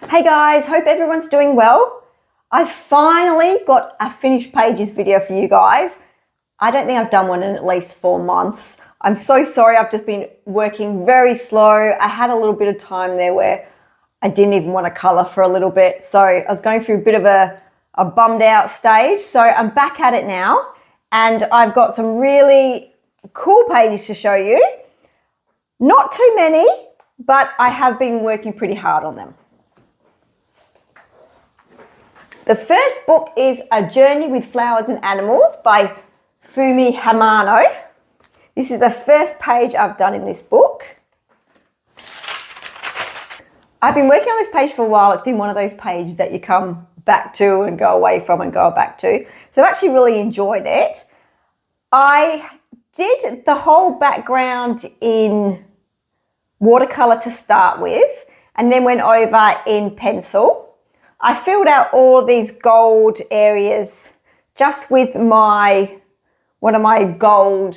Hey guys, hope everyone's doing well. I finally got a finished pages video for you guys. I don't think I've done one in at least 4 months. I'm so sorry, I've just been working very slow. I had a little bit of time there where I didn't even want to colour for a little bit. So I was going through a bit of a bummed out stage. So I'm back at it now and I've got some really cool pages to show you. Not too many, but I have been working pretty hard on them. The first book is A Journey with Flowers and Animals by Fumi Hamano. This is the first page I've done in this book. I've been working on this page for a while. It's been one of those pages that you come back to and go away from and go back to. So I've actually really enjoyed it. I did the whole background in watercolour to start with and then went over in pencil. I filled out all these gold areas just with one of my gold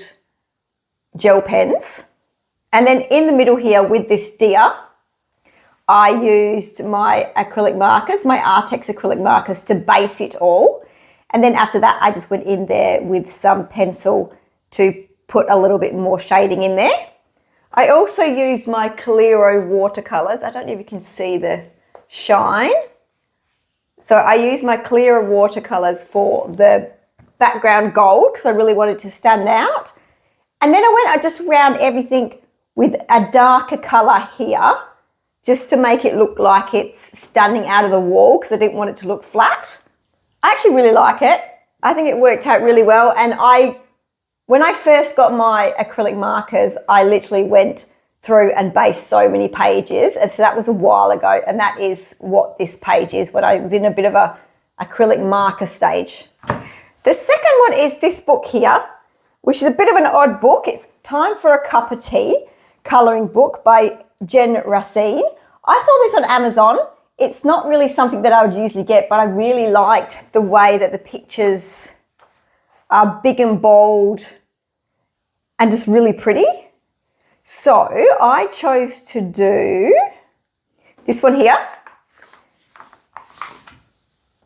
gel pens. And then in the middle here with this deer, I used my acrylic markers, my Artex acrylic markers to base it all. And then after that, I just went in there with some pencil to put a little bit more shading in there. I also used my Clearo watercolors. I don't know if you can see the shine. So I used my Clearo watercolors for the background gold because I really wanted to stand out. And then I just around everything with a darker color here just to make it look like it's standing out of the wall because I didn't want it to look flat. I actually really like it. I think it worked out really well. And when I first got my acrylic markers, I literally went through and based so many pages. And so that was a while ago. And that is what this page is when I was in a bit of a acrylic marker stage. The second one is this book here, which is a bit of an odd book. It's Time for a Cup of Tea, colouring book by Jen Racine. I saw this on Amazon. It's not really something that I would usually get, but I really liked the way that the pictures are big and bold and just really pretty. So I chose to do this one here,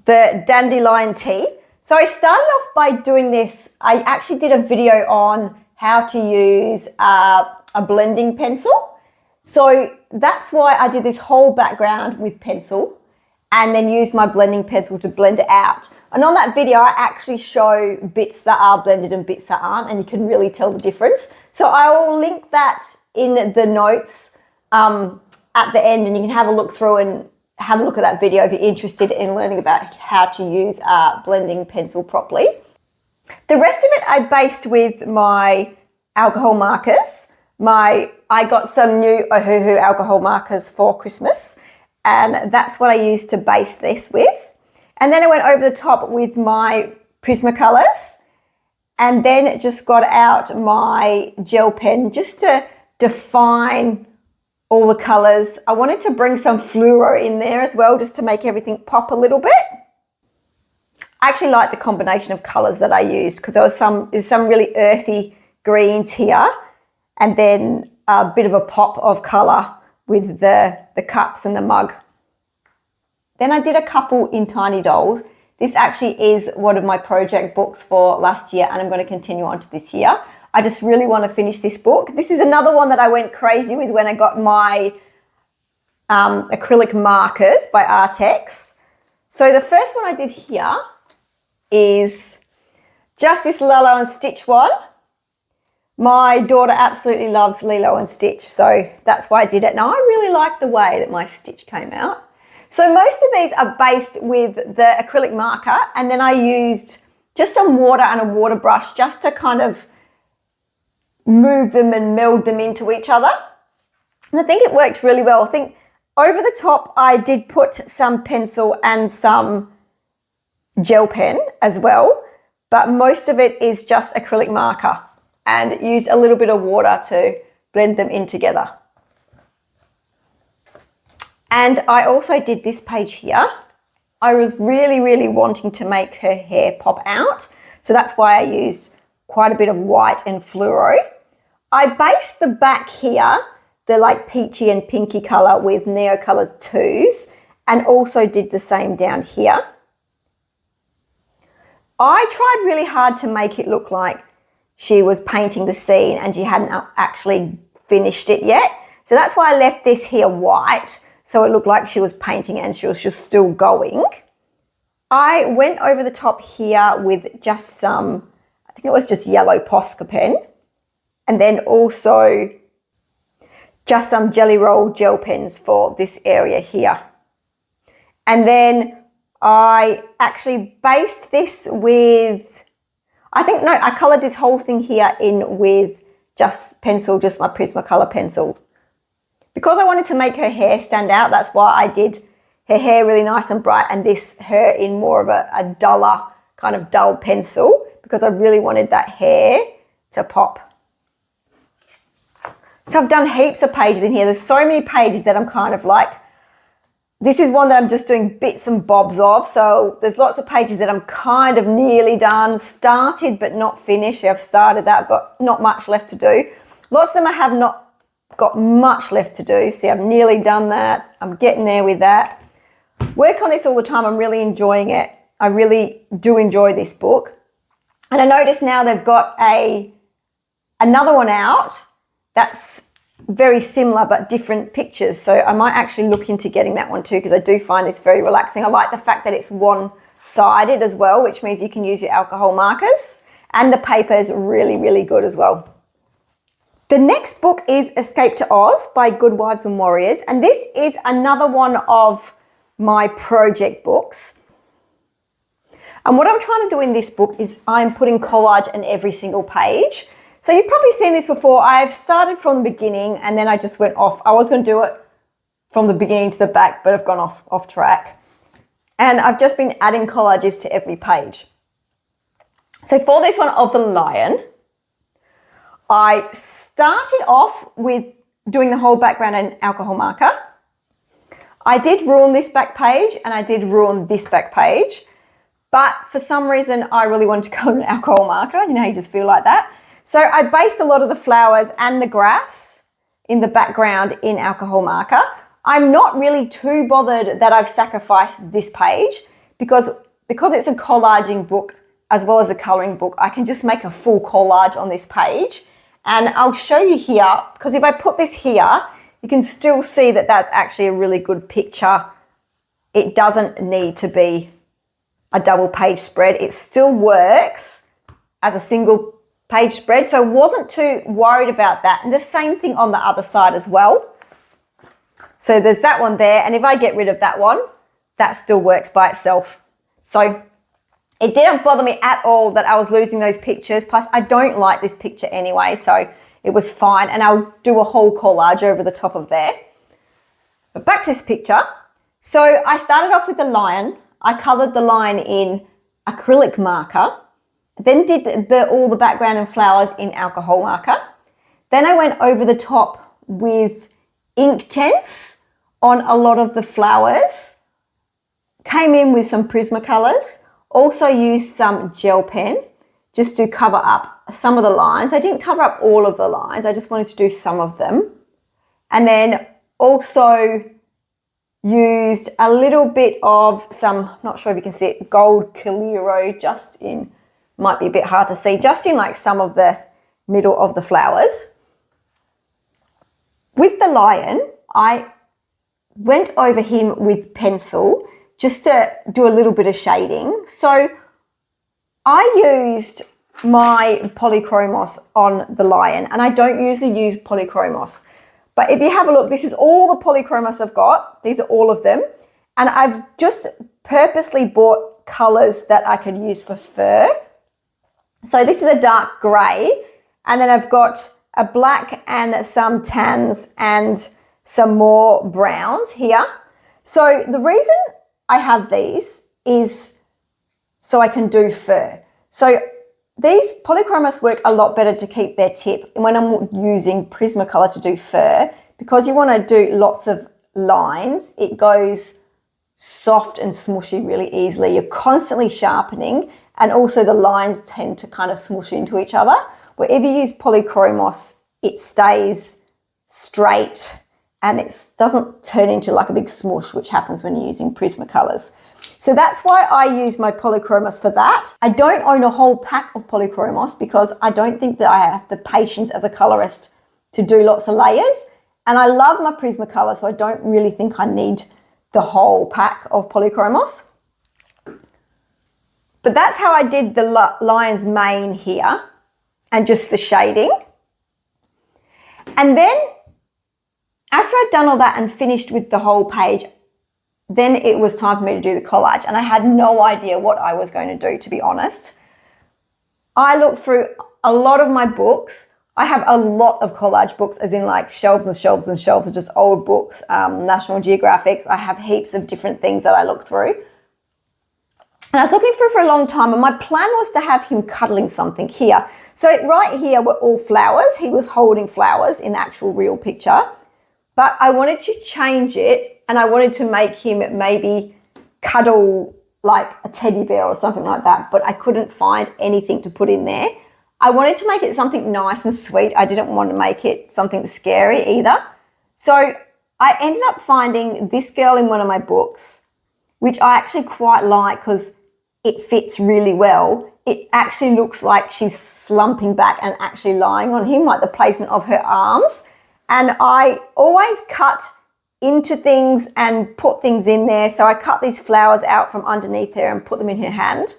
the Dandelion Tea. So I started off by doing this. I actually did a video on how to use a blending pencil. So that's why I did this whole background with pencil and then use my blending pencil to blend it out. And on that video, I actually show bits that are blended and bits that aren't, and you can really tell the difference. So I will link that in the notes at the end, and you can have a look through and have a look at that video if you're interested in learning about how to use a blending pencil properly. The rest of it I based with my alcohol markers. I got some new Ohuhu alcohol markers for Christmas, and that's what I used to base this with. And then I went over the top with my Prismacolors and then just got out my gel pen just to define all the colours. I wanted to bring some fluoro in there as well just to make everything pop a little bit. I actually like the combination of colours that I used because there's some really earthy greens here and then a bit of a pop of colour with the cups and the mug. Then I did a couple in Tiny Dolls. This actually is one of my project books for last year and I'm going to continue on to this year. I just really want to finish this book. This is another one that I went crazy with when I got my acrylic markers by Artex. So the first one I did here is just this Lilo and Stitch one. My daughter absolutely loves Lilo and Stitch, so that's why I did it. Now, I really like the way that my stitch came out. So most of these are based with the acrylic marker, and then I used just some water and a water brush just to kind of move them and meld them into each other. And I think it worked really well. I think over the top, I did put some pencil and some gel pen as well, but most of it is just acrylic marker and use a little bit of water to blend them in together. And I also did this page here. I was really, really wanting to make her hair pop out. So that's why I used quite a bit of white and fluoro. I based the back here, the like peachy and pinky color with Neo Colors 2s. and also did the same down here. I tried really hard to make it look like she was painting the scene and she hadn't actually finished it yet. So that's why I left this here white, so it looked like she was painting and she was just still going. I went over the top here with just some, I think it was just yellow Posca pen, and then also just some Jelly Roll gel pens for this area here. And then I actually based this with, I coloured this whole thing here in with just my Prismacolor pencil. Because I wanted to make her hair stand out, that's why I did her hair really nice and bright and her in more of a duller, kind of dull pencil, because I really wanted that hair to pop. So I've done heaps of pages in here. There's so many pages that I'm kind of like, this is one that I'm just doing bits and bobs of. So there's lots of pages that I'm kind of nearly done, started but not finished. I've started that, I've got not much left to do. Lots of them I have not got much left to do. See, I've nearly done that. I'm getting there with that. Work on this all the time. I'm really enjoying it. I really do enjoy this book. And I notice now they've got another one out that's very similar but different pictures. So I might actually look into getting that one too, because I do find this very relaxing. I like the fact that it's one-sided as well, which means you can use your alcohol markers, and the paper is really, really good as well. The next book is Escape to Oz by Good Wives and Warriors, and this is another one of my project books. And what I'm trying to do in this book is I'm putting collage in every single page. So you've probably seen this before. I've started from the beginning and then I just went off. I was going to do it from the beginning to the back, but I've gone off track. And I've just been adding collages to every page. So for this one of the lion, I started off with doing the whole background in alcohol marker. I did ruin this back page and I did ruin this back page, but for some reason I really wanted to color an alcohol marker. You know how you just feel like that. So I based a lot of the flowers and the grass in the background in alcohol marker. I'm not really too bothered that I've sacrificed this page because it's a collaging book as well as a coloring book. I can just make a full collage on this page, and I'll show you here, because if I put this here, you can still see that that's actually a really good picture. It doesn't need to be a double page spread. It still works as a single page spread, so I wasn't too worried about that. And the same thing on the other side as well. So there's that one there, and if I get rid of that one, that still works by itself. So it didn't bother me at all that I was losing those pictures. Plus, I don't like this picture anyway, so it was fine. And I'll do a whole collage over the top of there. But back to this picture. So I started off with the lion. I coloured the lion in acrylic marker. Then did all the background and flowers in alcohol marker. Then I went over the top with ink tints on a lot of the flowers. Came in with some Prismacolors. Also used some gel pen just to cover up some of the lines. I didn't cover up all of the lines. I just wanted to do some of them. And then also used a little bit of some, not sure if you can see it, gold Coliro just in, might be a bit hard to see, just in like some of the middle of the flowers. With the lion, I went over him with pencil just to do a little bit of shading. So I used my polychromos on the lion, and I don't usually use polychromos. But if you have a look, this is all the polychromos I've got. These are all of them. And I've just purposely bought colours that I could use for fur. So this is a dark grey, and then I've got a black and some tans and some more browns here. So the reason I have these is so I can do fur. So these polychromos work a lot better to keep their tip when I'm using Prismacolor to do fur, because you want to do lots of lines. It goes soft and smushy really easily. You're constantly sharpening, and also the lines tend to kind of smush into each other. Wherever you use polychromos, it stays straight and it doesn't turn into like a big smush, which happens when you're using Prismacolors. So that's why I use my polychromos for that. I don't own a whole pack of polychromos because I don't think that I have the patience as a colorist to do lots of layers. And I love my Prismacolor, so I don't really think I need the whole pack of polychromos. But that's how I did the lion's mane here and just the shading. And then after I'd done all that and finished with the whole page, then it was time for me to do the collage. And I had no idea what I was going to do, to be honest. I looked through a lot of my books. I have a lot of collage books, as in like shelves and shelves and shelves of just old books, National Geographics. I have heaps of different things that I look through. And I was looking for a long time, and my plan was to have him cuddling something here. So right here were all flowers. He was holding flowers in the actual real picture. But I wanted to change it, and I wanted to make him maybe cuddle like a teddy bear or something like that, but I couldn't find anything to put in there. I wanted to make it something nice and sweet. I didn't want to make it something scary either. So I ended up finding this girl in one of my books, which I actually quite like because it fits really well. It actually looks like she's slumping back and actually lying on him, like the placement of her arms. And I always cut into things and put things in there. So I cut these flowers out from underneath her and put them in her hand.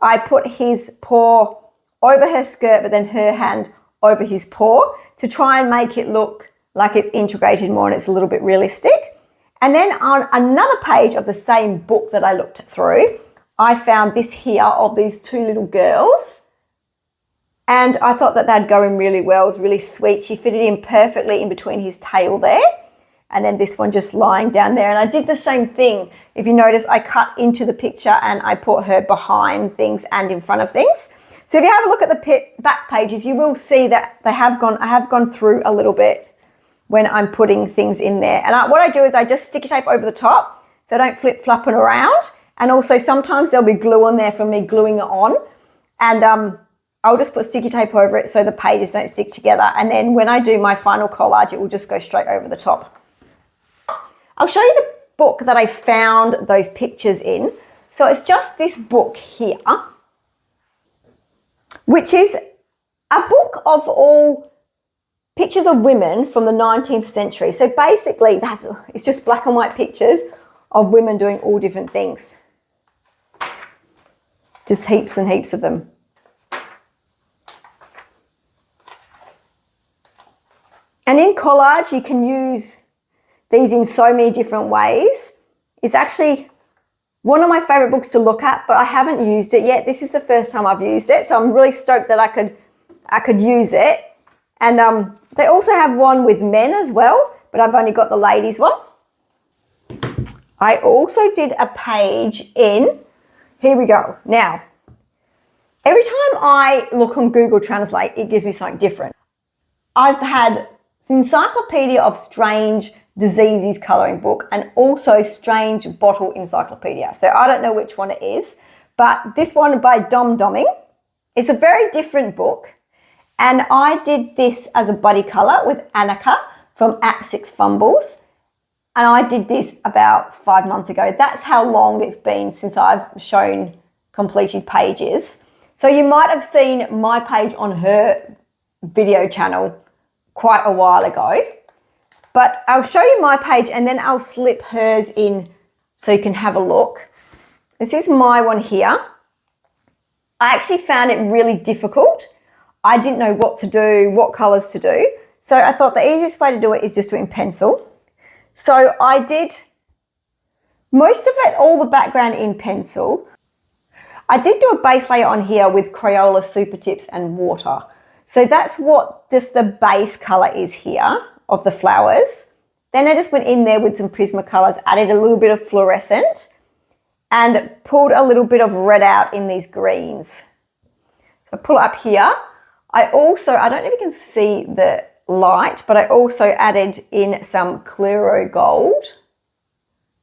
I put his paw over her skirt, but then her hand over his paw to try and make it look like it's integrated more and it's a little bit realistic. And then on another page of the same book that I looked through, I found this here of these two little girls. And I thought that that'd go in really well. It was really sweet. She fitted in perfectly in between his tail there. And then this one just lying down there. And I did the same thing. If you notice, I cut into the picture and I put her behind things and in front of things. So if you have a look at the back pages, you will see that I have gone through a little bit when I'm putting things in there. And what I do is I just sticky tape over the top so I don't flip-flopping around. And also sometimes there'll be glue on there from me gluing it on. And I'll just put sticky tape over it so the pages don't stick together. And then when I do my final collage, it will just go straight over the top. I'll show you the book that I found those pictures in. So it's just this book here, which is a book of all pictures of women from the 19th century. So basically it's just black and white pictures of women doing all different things. Just heaps and heaps of them. And in collage, you can use these in so many different ways. It's actually one of my favorite books to look at, but I haven't used it yet. This is the first time I've used it, so I'm really stoked that I could use it. And they also have one with men as well, but I've only got the ladies one. I also did a page in, here we go. Now, every time I look on Google Translate, it gives me something different. I've had Encyclopedia of Strange Diseases colouring book and also Strange Bottle Encyclopedia. So I don't know which one it is, but this one by Dom Domming. It's a very different book. And I did this as a buddy colour with Annika from At Six Fumbles. And I did this about 5 months ago. That's how long it's been since I've shown completed pages. So you might have seen my page on her video channel quite a while ago. But I'll show you my page and then I'll slip hers in so you can have a look. This is my one here. I actually found it really difficult. I didn't know what to do, what colours to do. So I thought the easiest way to do it is just do it in pencil. So I did most of it, all the background in pencil. I did do a base layer on here with Crayola Super Tips and water. So that's what just the base colour is here of the flowers. Then I just went in there with some Prismacolors, added a little bit of fluorescent and pulled a little bit of red out in these greens. So I pull it up here. I don't know if you can see the light, but I also added in some Clearo Gold,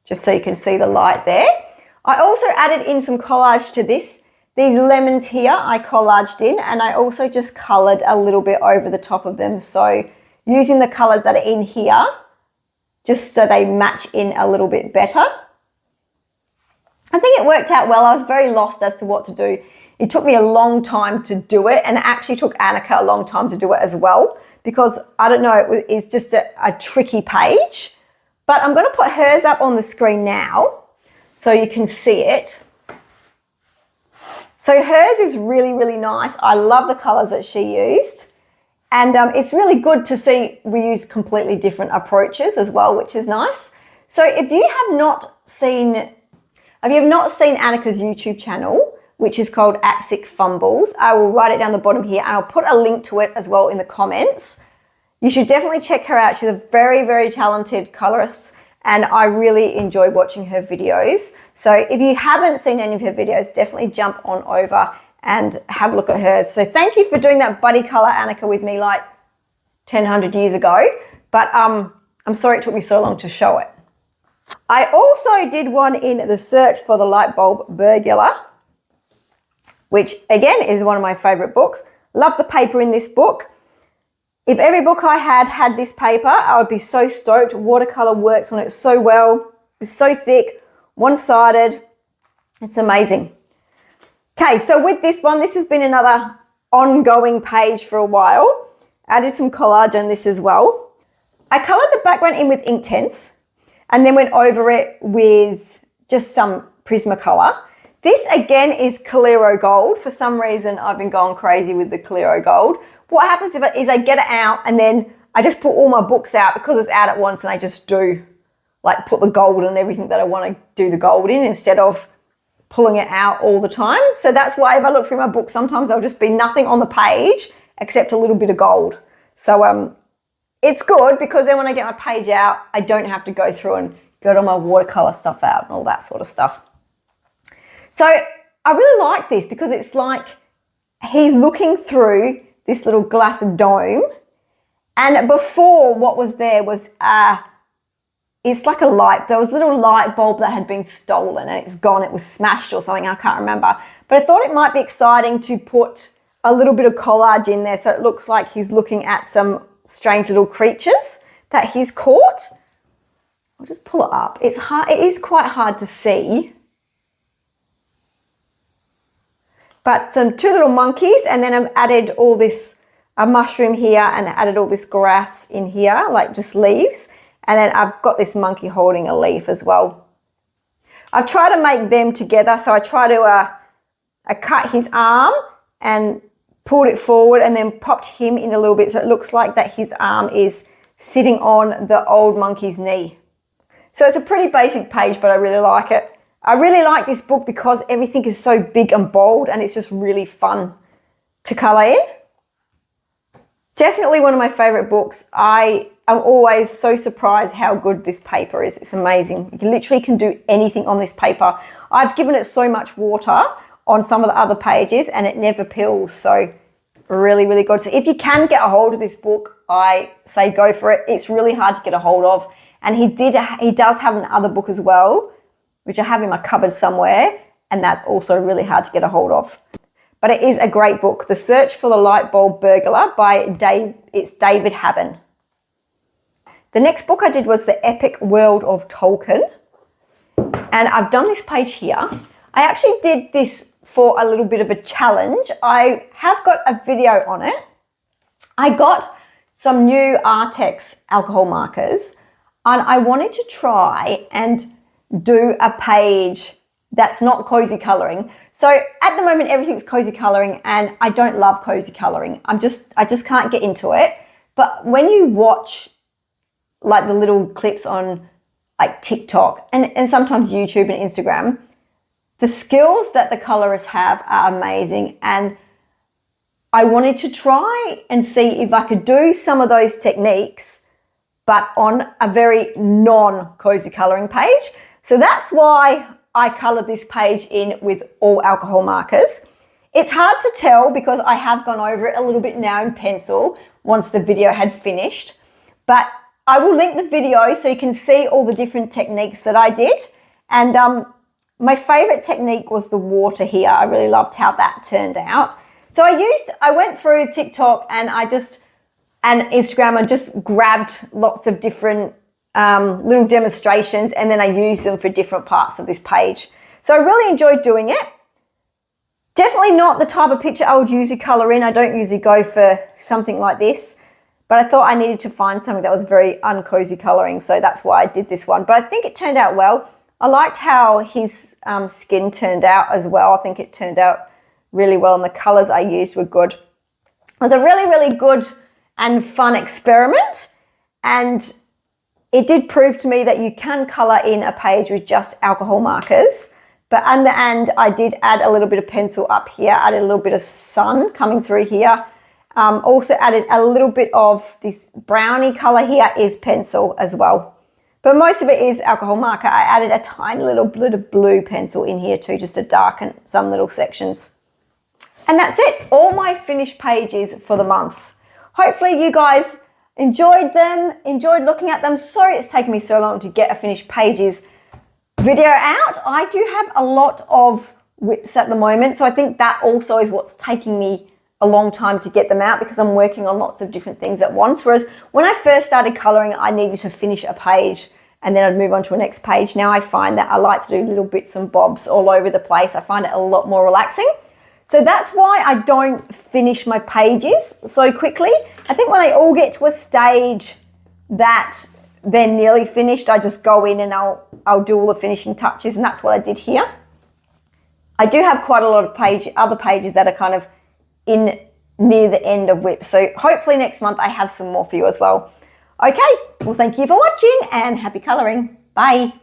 just so you can see the light there. I also added in some collage to this. These lemons here I collaged in, and I also just coloured a little bit over the top of them. So using the colours that are in here just so they match in a little bit better. I think it worked out well. I was very lost as to what to do. It took me a long time to do it, and it actually took Annika a long time to do it as well, because I don't know, it's just a tricky page. But I'm going to put hers up on the screen now so you can see it. So hers is really, really nice. I love the colors that she used. And it's really good to see we use completely different approaches as well, which is nice. So if you have not seen Annika's YouTube channel, which is called @SickFumbles, I will write it down the bottom here, and I'll put a link to it as well in the comments. You should definitely check her out. She's a very, very talented colorist, and I really enjoy watching her videos. So if you haven't seen any of her videos, definitely jump on over and have a look at hers. So thank you for doing that buddy color, Annika, with me like 100 years ago. But I'm sorry it took me so long to show it. I also did one in the search for the Lightbulb Burgular, which again is one of my favorite books. Love the paper in this book. If every book I had this paper, I would be so stoked. Watercolor works on it so well. It's so thick, one-sided. It's amazing. Okay, so with this one, this has been another ongoing page for a while. I did some collage on this as well. I colored the background in with Inktense and then went over it with just some Prismacolor. This again is Calero Gold. For some reason, I've been going crazy with the Calero Gold. What happens is I get it out and then I just put all my books out because it's out at once, and I just do like put the gold and everything that I want to do the gold in instead of pulling it out all the time. So that's why if I look through my book, sometimes there'll just be nothing on the page except a little bit of gold. So it's good because then when I get my page out, I don't have to go through and get all my watercolor stuff out and all that sort of stuff. So I really like this because it's like he's looking through this little glass dome, and before what was there was it's like there was a little light bulb that had been stolen and it's gone, it was smashed or something, I can't remember. But I thought it might be exciting to put a little bit of collage in there so it looks like he's looking at some strange little creatures that he's caught. I'll just pull it up. It is quite hard to see. But two little monkeys, and then I've added all this, a mushroom here, and added all this grass in here, like just leaves. And then I've got this monkey holding a leaf as well. I've tried to make them together. So I try to I cut his arm and pulled it forward and then popped him in a little bit so it looks like that his arm is sitting on the old monkey's knee. So it's a pretty basic page, but I really like it. I really like this book because everything is so big and bold and it's just really fun to colour in. Definitely one of my favourite books. I am always so surprised how good this paper is. It's amazing. You literally can do anything on this paper. I've given it so much water on some of the other pages and it never peels. So really, really good. So if you can get a hold of this book, I say go for it. It's really hard to get a hold of. And he does have another book as well, which I have in my cupboard somewhere, and that's also really hard to get a hold of. But it is a great book, The Search for the Lightbulb Burgular by David Haben. The next book I did was The Epic World of Tolkien, and I've done this page here. I actually did this for a little bit of a challenge. I have got a video on it. I got some new Artex alcohol markers, and I wanted to try and do a page that's not cozy coloring. So at the moment, everything's cozy coloring and I don't love cozy coloring. I just can't get into it. But when you watch like the little clips on like TikTok and sometimes YouTube and Instagram, the skills that the colorists have are amazing. And I wanted to try and see if I could do some of those techniques, but on a very non-cozy coloring page. So that's why I colored this page in with all alcohol markers. It's hard to tell because I have gone over it a little bit now in pencil once the video had finished, but I will link the video so you can see all the different techniques that I did. And my favorite technique was the water here. I really loved how that turned out. So I went through TikTok and Instagram and just grabbed lots of different little demonstrations, and then I use them for different parts of this page. So I really enjoyed doing it. Definitely not the type of picture I would usually colour in. I don't usually go for something like this, but I thought I needed to find something that was very uncozy colouring, so that's why I did this one. But I think it turned out well. I liked how his skin turned out as well. I think it turned out really well, and the colours I used were good. It was a really, really good and fun experiment, and it did prove to me that you can colour in a page with just alcohol markers. But in the end, I did add a little bit of pencil up here, added a little bit of sun coming through here. Also added a little bit of this brownie color here is pencil as well. But most of it is alcohol marker. I added a tiny little bit of blue pencil in here too, just to darken some little sections. And that's it, all my finished pages for the month. Hopefully you guys enjoyed them, enjoyed looking at them. Sorry it's taken me so long to get a finished pages video out. I do have a lot of whips at the moment, so I think that also is what's taking me a long time to get them out, because I'm working on lots of different things at once. Whereas when I first started coloring, I needed to finish a page and then I'd move on to a next page. Now I find that I like to do little bits and bobs all over the place. I find it a lot more relaxing. So that's why I don't finish my pages so quickly. I think when they all get to a stage that they're nearly finished, I just go in and I'll do all the finishing touches, and that's what I did here. I do have quite a lot of other pages that are kind of in near the end of whips. So hopefully next month I have some more for you as well. Okay, well thank you for watching and happy colouring. Bye.